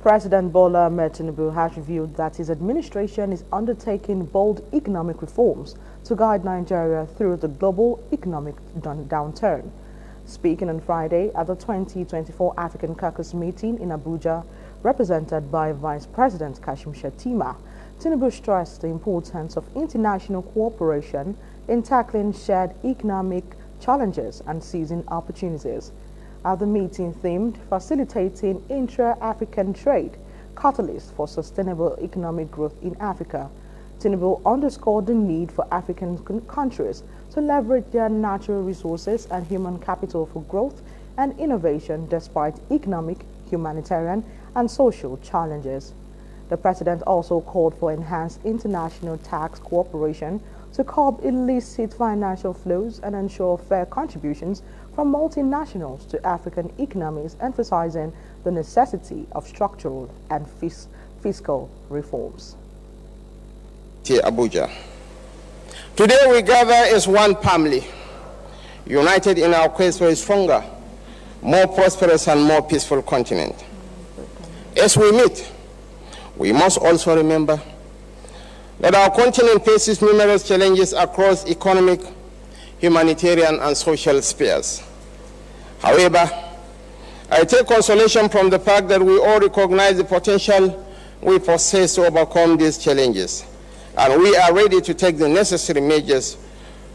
President Bola Ahmed Tinubu has revealed that his administration is undertaking bold economic reforms to guide Nigeria through the global economic downturn. Speaking on Friday at the 2024 African Caucus meeting in Abuja, represented by Vice President Kashim Shettima, Tinubu stressed the importance of international cooperation in tackling shared economic challenges and seizing opportunities. At the meeting themed Facilitating Intra-African Trade, Catalyst for Sustainable Economic Growth in Africa, Tinubu underscored the need for African countries to leverage their natural resources and human capital for growth and innovation despite economic, humanitarian, and social challenges. The president also called for enhanced international tax cooperation to curb illicit financial flows and ensure fair contributions from multinationals to African economies, emphasizing the necessity of structural and fiscal reforms. Abuja. Today we gather as one family, united in our quest for a stronger, more prosperous and more peaceful continent. As we meet, we must also remember that our continent faces numerous challenges across economic, humanitarian, and social spheres. However, I take consolation from the fact that we all recognize the potential we possess to overcome these challenges, and we are ready to take the necessary measures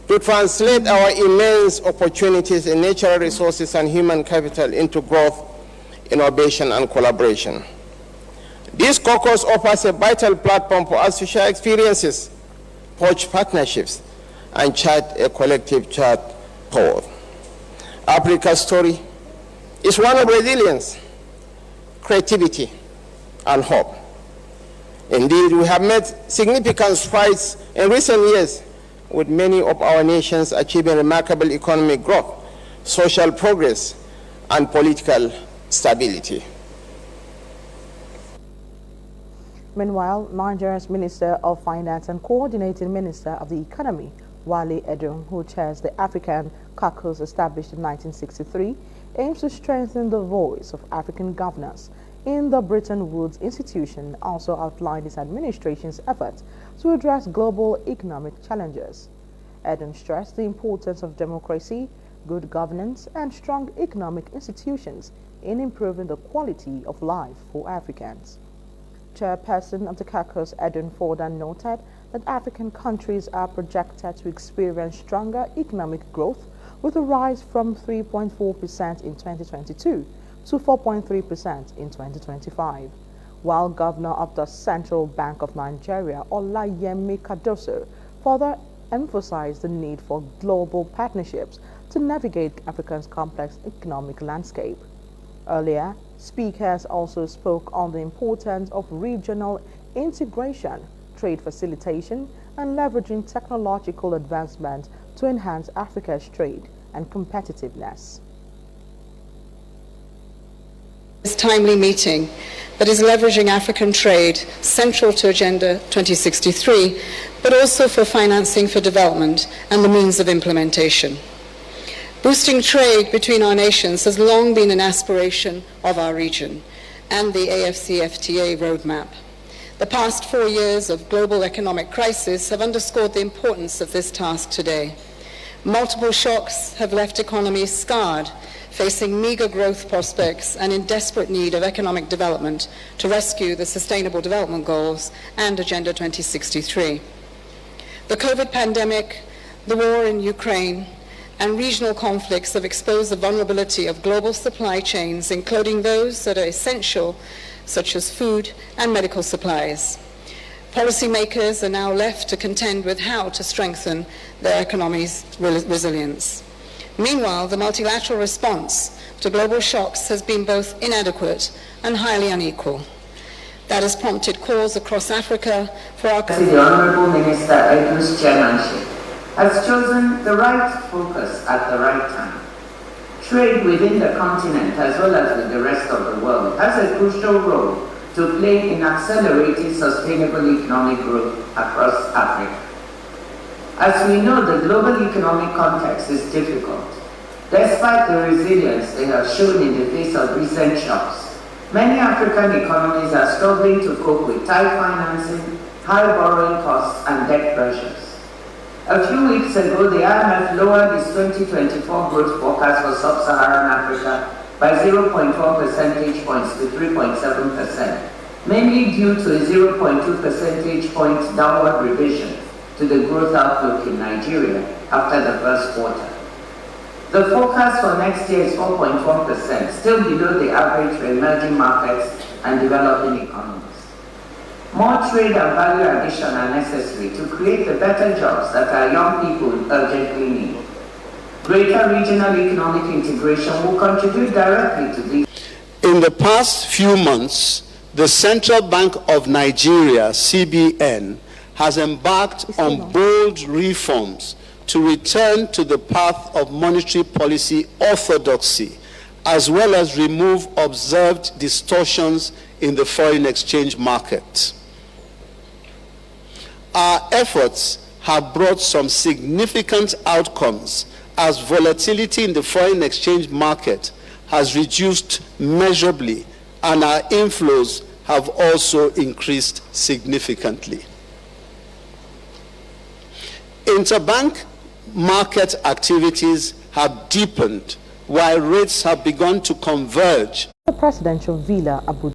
to translate our immense opportunities in natural resources and human capital into growth, innovation, and collaboration. This caucus offers a vital platform for us to share experiences, forge partnerships, and chart a collective path forward. Africa's story is one of resilience, creativity, and hope. Indeed, we have made significant strides in recent years, with many of our nations achieving remarkable economic growth, social progress, and political stability. Meanwhile, Nigeria's Minister of Finance and Coordinating Minister of the Economy, Wale Edun, who chairs the African Caucus established in 1963, aims to strengthen the voice of African governors in the Bretton Woods institution, also outlined his administration's efforts to address global economic challenges. Edun stressed the importance of democracy, good governance, and strong economic institutions in improving the quality of life for Africans. Chairperson of the Caucus, Edun further noted that African countries are projected to experience stronger economic growth with a rise from 3.4% in 2022 to 4.3% in 2025, while Governor of the Central Bank of Nigeria, Olayemi Cardoso, further emphasized the need for global partnerships to navigate Africa's complex economic landscape. Earlier, speakers also spoke on the importance of regional integration, trade facilitation, and leveraging technological advancement to enhance Africa's trade and competitiveness. This timely meeting that is leveraging African trade central to Agenda 2063, but also for financing for development and the means of implementation. Boosting trade between our nations has long been an aspiration of our region and the AFCFTA roadmap. The past 4 years of global economic crisis have underscored the importance of this task today. Multiple shocks have left economies scarred, facing meager growth prospects and in desperate need of economic development to rescue the Sustainable Development Goals and Agenda 2063. The COVID pandemic, the war in Ukraine, and regional conflicts have exposed the vulnerability of global supply chains, including those that are essential, such as food and medical supplies. Policymakers are now left to contend with how to strengthen their economy's resilience. Meanwhile, the multilateral response to global shocks has been both inadequate and highly unequal. That has prompted calls across Africa for our... The Honourable Minister Edun's chairmanship has chosen the right focus at the right time. Trade within the continent as well as with the rest of the world has a crucial role to play in accelerating sustainable economic growth across Africa. As we know, the global economic context is difficult. Despite the resilience they have shown in the face of recent shocks, Many African economies are struggling to cope with tight financing, high borrowing costs, and debt pressures. A few weeks ago, the IMF lowered its 2024 growth forecast for sub-Saharan Africa by 0.1 percentage points to 3.7%, mainly due to a 0.2 percentage points downward revision to the growth outlook in Nigeria after the first quarter. The forecast for next year is 4.1%, still below the average for emerging markets and developing economies. More trade and value addition are necessary to create the better jobs that our young people urgently need. Greater regional economic integration will contribute directly to these. In the past few months, the Central Bank of Nigeria, CBN, has embarked on bold reforms to return to the path of monetary policy orthodoxy, as well as remove observed distortions in the foreign exchange market. Our efforts have brought some significant outcomes, as volatility in the foreign exchange market has reduced measurably and our inflows have also increased significantly. Interbank market activities have deepened while rates have begun to converge. The presidential villa, Abuja.